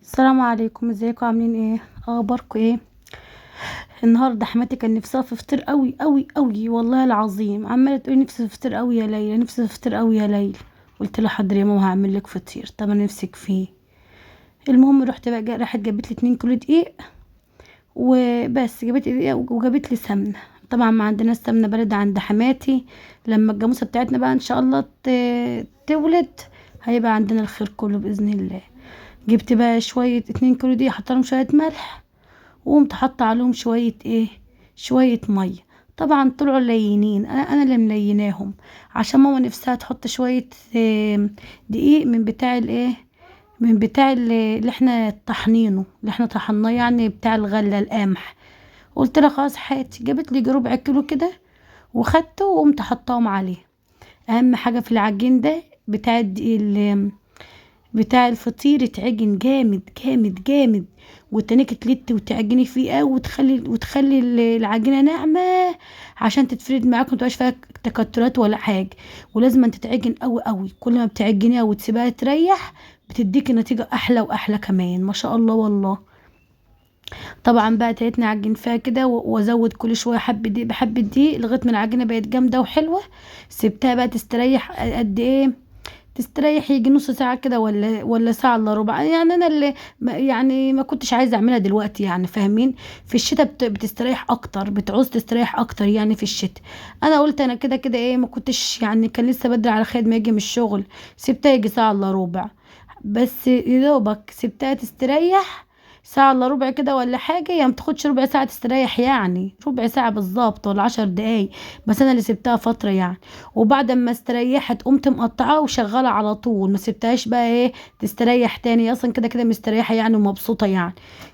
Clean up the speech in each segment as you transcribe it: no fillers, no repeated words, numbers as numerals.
السلام عليكم، ازيكم عاملين ايه؟ اخباركم ايه؟ النهارده حماتي كان نفسها في فطير قوي قوي قوي، والله العظيم عماله تقولي نفسي في فطير قوي يا ليلى، نفسي في فطير قوي يا ليلى. قلت لها حاضر يا ماما هعمل لك فطير. طب انا نفسك فيه. المهم رحت بقى راحت جابت لي 2 كيلو دقيق وبس، جابت لي دقيق وجابت لي سمنه. طبعا ما عندناش سمنه بلدي عند حماتي. لما الجاموسه بتاعتنا بقى ان شاء الله تولد، هيبقى عندنا الخير كله باذن الله. جبت بقى شويه 2 كيلو دقيق، حط لهم شويه ملح، وقمت حاطه عليهم شويه ايه، شويه ميه. طبعا طلعوا لينين، انا اللي مليناهم، عشان ماما نفسها تحط شويه دقيق من بتاع الايه، من بتاع اللي احنا طحنينه، اللي احنا طحناه يعني، بتاع الغله القمح. قلت لها خلاص هاتي، جابت لي ربع كيلو كده وخدته وقمت حطاهم عليه. اهم حاجه في العجين ده بتاع بتاع الفطير يتعجن جامد جامد جامد، وتنك تلت وتعجني فيه قوي، وتخلي العجينه ناعمه عشان تتفرد معاك متبقاش فيها تكتلات ولا حاجه. ولازم أن تتعجن قوي قوي، كل ما بتعجنيها وتسيبها تريح بتديكي نتيجه احلى واحلى كمان، ما شاء الله والله. طبعا بقى تلاتني اعجن فيها كده وازود كل شويه حبه دقيق بحبه دقيق لغايه ما العجينه بقت جامده وحلوه. سبتها بقى تستريح قد ايه، تستريح يجي نص ساعة كده ولا ساعة الا ربع، يعني انا اللي يعني ما كنتش عايزة اعملها دلوقتي، يعني فاهمين. في الشتاء بتستريح اكتر، بتعوز تستريح اكتر يعني في الشتاء. انا قلت انا كده كده ايه، ما كنتش يعني، كان لسه بدري على خالد ما يجي من الشغل. سبتها يجي ساعة الا ربع، بس يدوبك سبتها تستريح ساعة الا ربع كده ولا حاجة، يعني متاخدش ربع ساعة تستريح، يعني ربع ساعة بالظبط ولا 10 دقايق. بس انا اللي سبتها فترة يعني. وبعد ما استريحت قمت مقطعاها وشغاله على طول، ما سبتهاش بقى ايه تستريح تاني، اصلا كده كده مستريحه يعني ومبسوطه يعني.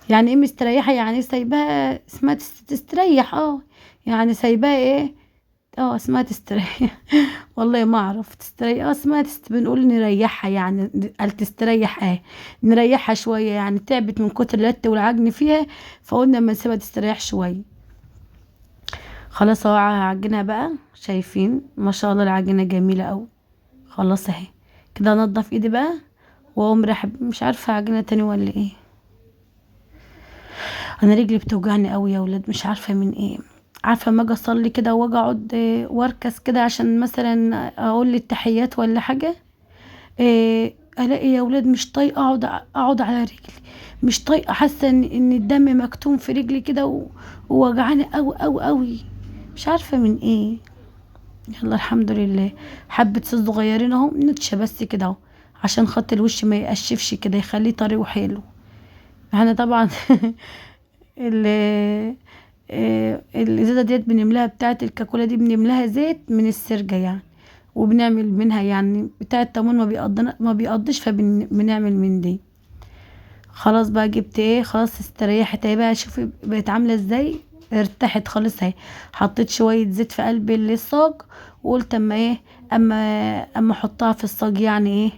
يعني ايه مستريحه؟ يعني سايباها اسمها تستريح، يعني سايباها ايه، اسمها تستريح. والله ما اعرف تستريح، اسمها بنقول نريحها يعني، قال تستريح نريحها شويه، يعني تعبت من كتر اللت والعجن فيها، فقلنا اما نسيبها تستريح شويه. خلاص اهو هعجنها بقى، شايفين ما شاء الله العجينه جميله قوي. خلاص اهي، كده انضف ايدي بقى واقوم رايحه، مش عارفه عجينه تاني ولا ايه. انا رجلي بتوجعني قوي يا ولاد، مش عارفه من ايه. عارفه اما اجي اصلي كده واجي اقعد واركز كده عشان مثلا اقول لي التحيات ولا حاجه، الاقي يا ولاد مش طايقه اقعد على رجلي، مش طايقه، حاسه ان الدم مكتوم في رجلي كده ووجعاني قوي قوي قوي، مش عارفه من ايه. يلا الحمد لله. حبة صوص صغيرين اهو نتشا بس كده اهو، عشان خاطر الوش ما يقشفش كده، يخليه طري وحلو. احنا طبعا ال الازازه ديت بنملاها، بتاعه الكاكولا دي بنملاها زيت من السرجه يعني، وبنعمل منها يعني بتاع التمون، ما بيقضيش، فبنعمل من دي. خلاص بقى جبت ايه، خلاص استريحت اهي بقى، شوفي بقت عامله ازاي، ارتاحت خالص اهي. حطيت شويه زيت في قلب الصاج، وقلت اما ايه، اما اما احطها في الصاج يعني ايه،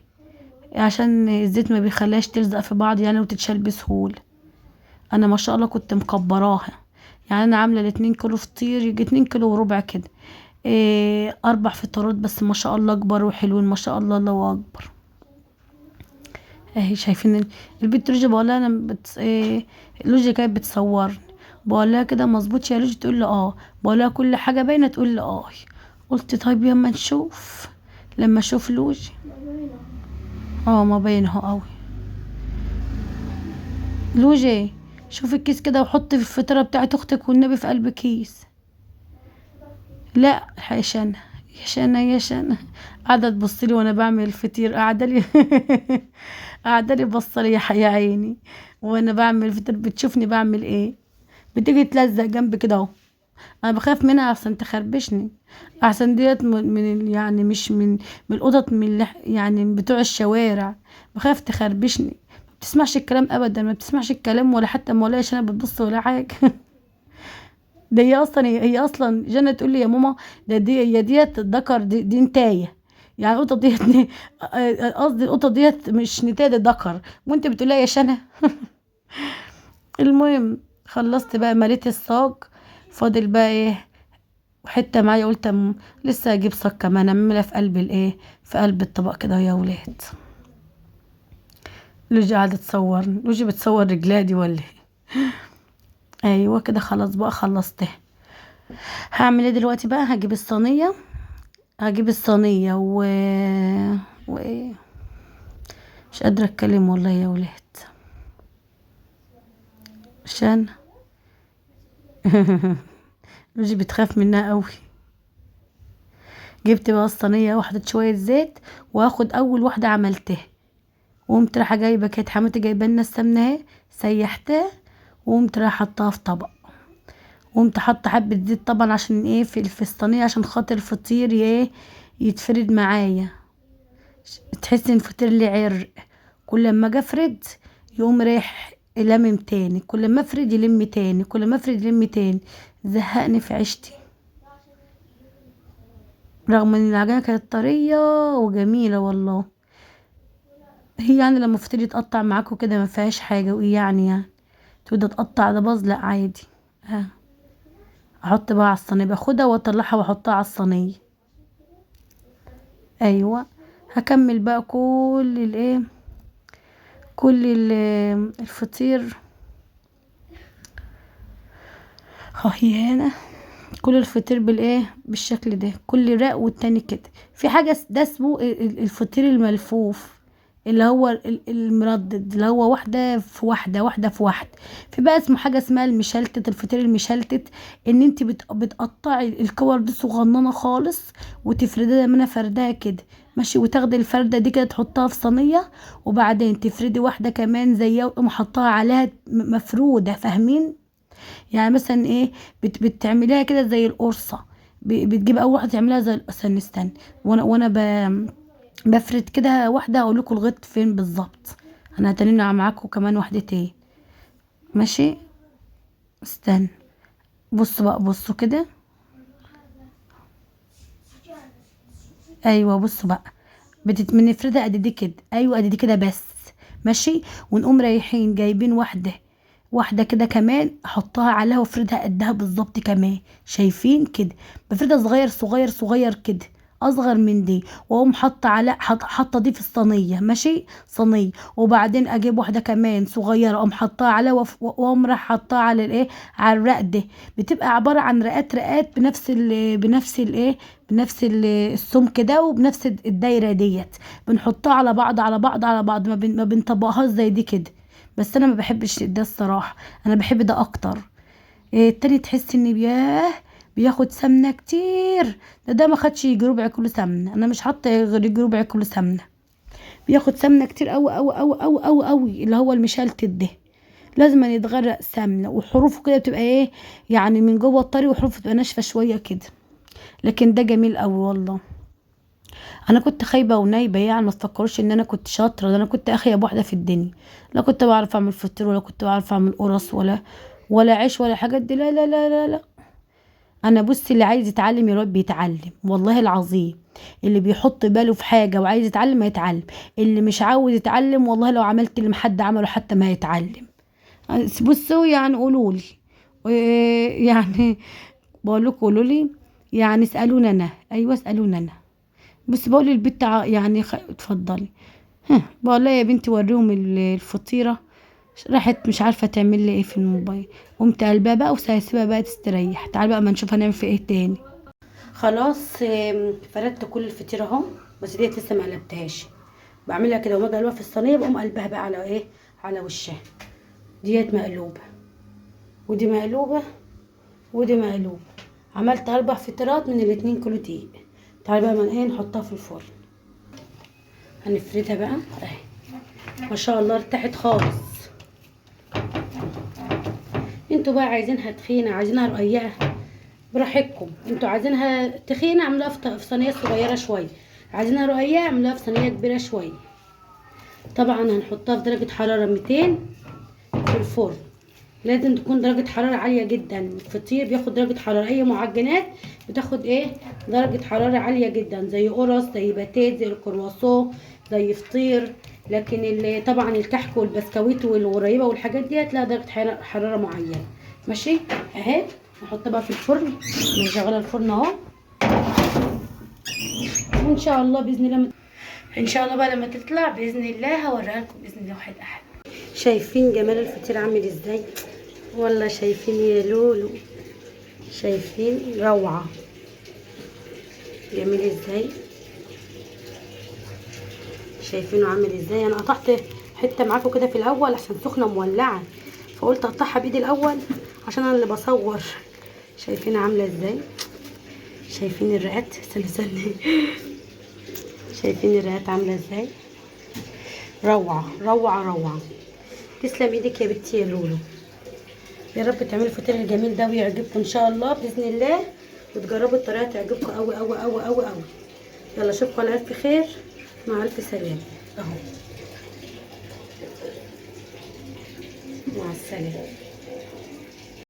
عشان الزيت ما بيخليهاش تلزق في بعض يعني وتتشال بسهوله. انا ما شاء الله كنت مكبراها، يعني انا عامله الاتنين كيلو فطير يجي 2 كيلو وربع كده، 4 فطارات بس، ما شاء الله كبار وحلوين، ما شاء الله الله اكبر. اهي شايفين البنت روجي، بقولها انا لوجي كانت بتصورني، بقولها كده مظبوط يا لوجي، تقول لي اه، بقولها كل حاجه باينه، تقول لي اه. قلت طيب ياما نشوف، لما اشوف لوجي. ما باينه قوي. لوجي، شوفي الكيس كده وحطي في الفطيره بتاعت اختك والنبي في قلب كيس. لا يا شنا، يا شنا يا شنا، قاعده تبص لي وانا بعمل الفطير، قاعده لي قاعده لي بصه لي يا عيني، وانا بعمل الفطير بتشوفني بعمل ايه، بتيجي تلزق جنبي كده اهو. انا بخاف منها احسن تخربشني، احسن ديت يعني مش من القطط، من يعني من بتوع الشوارع، بخاف تخربشني. ما بتسمعش الكلام ابدا، ما بتسمعش الكلام ولا حتى ما ولاش انا بتبص ولا حاجه. ده هي اصلا جنة تقول لي يا ماما، دي هي ديت الذكر، دي نتايه، يعني القطه ديت قصدي القطه ديت مش نتايه، ده ذكر، وانت بتقولي يا شنه. المهم خلصت بقى مليت الصاج، فاضل بقى ايه حته معايا، قلت لسه اجيب صاج كمان اعملها في قلب الايه، في قلب الطبق كده يا ولاد. لوجي قاعدة تصورني، لوجي بتصور رجلادي ولا ايه؟ ايوه كده خلاص بقى خلصتها. هعمل ايه دلوقتي بقى؟ هجيب الصينية وايه، مش قادرة اتكلم والله يا ولاد عشان لوجي بتخاف منها قوي. جبت بقى الصينية وحطيت شوية زيت، واخد اول واحدة عملتها، وقمت رايحة جايبة، كانت حماتي جايبه لنا السمنة اهي، سيحتها وقمت رايحة حطاها في طبق، وقمت حاطة حبة زيت طبعا عشان ايه في الصينية، عشان خاطر الفطير ايه يتفرد معايا، تحس ان الفطير اللي عرق، كل ما اجي افرد يقوم رايح لمم تاني، كل ما افرد يلم تاني، كل ما افرد يلم تاني، زهقني في عيشتي. رغم ان العجينة كانت طرية وجميلة والله، هي يعني لما الفطير يتقطع معاكوا كده ما فيهاش حاجة، وايه يعني تقدر تقطع ده باظ؟ لا عادي. ها، احط بقى على الصينية، باخدها واطلعها واحطها على الصينية. ايوه، هكمل بقى الفطير هي هنا، كل الفطير بالشكل ده، كل رق والتاني كده. في حاجة ده اسمه الفطير الملفوف، اللي هو المردد، اللي هو واحدة في واحدة، واحدة في واحدة. في بقى اسمه حاجة اسمها المشلتت، الفطير المشلتت، ان انت بتقطعي الكور دي صغننة خالص، وتفرديها منها فردها كده، ماشي، وتاخدي الفردة دي كده تحطها في صينية، وبعدين تفردي واحدة كمان زيها وتقوم حطها عليها مفرودة، فاهمين؟ يعني مثلا ايه، بتعمليها كده زي القرصة، بتجيب اول واحدة تعملها زي استني، وانا بفرد كده واحدة، اقول لكم الغط فين بالظبط. انا هتنين معاكم كمان واحدتين، ماشي، استنى. بصوا بقى، بصوا كده، ايوه بصوا بقى، بنفردها قد دي كده، ايوه قد دي كده بس، ماشي، ونقوم رايحين جايبين واحده كده كمان، احطها عليها وافردها قدها بالظبط كمان، شايفين كده؟ بفردها صغير صغير صغير كده، اصغر من دي، واقوم حاطه على حاطه دي في الصينيه، ماشي، صينيه، وبعدين اجيب واحده كمان صغيره اقوم حطاها على واقوم راح حطاها على على الرق ده. بتبقى عباره عن رقات بنفس السمك ده، وبنفس الدايره ديت، بنحطها على بعض على بعض على بعض، ما بنطبقهاش زي دي كده. بس انا ما بحبش ده الصراحه، انا بحب ده اكتر. التاني تحس ان بياخد سمنه كتير، ده ما خدش يجي ربع كيلو سمنه، انا مش حاطه غير يجي ربع كيلو سمنه، بياخد سمنه كتير قوي قوي قوي قوي قوي قوي، اللي هو المشلتت ده لازم يتغرق سمنه، وحروفه كده بتبقى ايه، يعني من جوه الطري، وحروفه بتبقى ناشفه شويه كده، لكن ده جميل قوي والله. انا كنت خايبه ونايبه، يعني ما تفكروش ان انا كنت شاطره، ده انا كنت اخيب واحده في الدنيا، لا كنت بعرف اعمل فطير، ولا كنت بعرف اعمل قرص، ولا عيش، ولا حاجات دي، لا لا لا لا لا. انا بصي، اللي عايز يتعلم يا رب يتعلم والله العظيم، اللي بيحط باله في حاجه وعايز يتعلم هيتعلم، اللي مش عاوز يتعلم والله لو عملت اللي محد عمله حتى ما هيتعلم. بصوا يعني قولوا لي، يعني بقول لكم قولوا لي، يعني اسالوني انا، ايوه اسالوني انا. بس بقول للبت يعني اتفضلي. بقول لها يا بنتي وريهم الفطيره، راحت مش عارفه تعمل لي ايه في الموبايل، قمت قلبها بقى وسايبها بقى تستريح. تعال بقى ما نشوف هنعمل في ايه تاني. خلاص، فردت كل الفطيره اهو، بس ديت لسه ما قلبتهاش، بعملها كده وما اقلبها في الصينيه، بقوم قلبها بقى على ايه، على وشها. ديت مقلوبه، ودي مقلوبه، ودي مقلوبه، عملت 4 فطيرات من ال2 كيلو دقيق. تعالى بقى من ايه نحطها في الفرن، هنفردها بقى اهي، ما شاء الله ارتاحت خالص. انتوا بقى عايزينها تخينه، عايزينها رقيقه، براحتكم. انتوا عايزينها تخينه اعملوها في صينيه صغيره شويه، عايزينها رقيقه اعملوها في صينيه كبيره شويه. طبعا هنحطها في درجه حراره 200 في الفرن، لازم تكون درجه حراره عاليه جدا، الفطير بياخد درجه حراره، اي معجنات بتاخد درجه حراره عاليه جدا، زي قرص، زي باتيه، زي الكرواسون، زي فطير. لكن طبعا الكحك والبسكويت والغريبه والحاجات ديت لا درجه حراره معينه، ماشي اهي. نحطها بقى في الفرن، نشغل الفرن اهو، وان شاء الله باذن الله ان شاء الله بقى لما تطلع باذن الله هوريها لكم باذن الله واحد احد. شايفين جمال الفطير عامل ازاي؟ والله شايفين يا لولو؟ شايفين روعه جميل ازاي؟ شايفينه عامل ازاي؟ انا قطعت حته معاكم كده في الاول عشان سخنه مولعه، فقلت اقطعها بايدي الاول عشان انا اللي بصور. شايفينها عامله ازاي؟ شايفين الرقات؟ استنى شايفين الرقات عامله ازاي؟ روعه روعه روعه. تسلم ايدك يا بنتي يا لولو. يا رب تعملوا الفطير الجميل ده ويعجبكم ان شاء الله باذن الله، وتجربوا الطريقه تعجبكم قوي قوي قوي قوي قوي. يلا اشوفكم على الف خير، مع الف سلامه. اهو مع السلامه.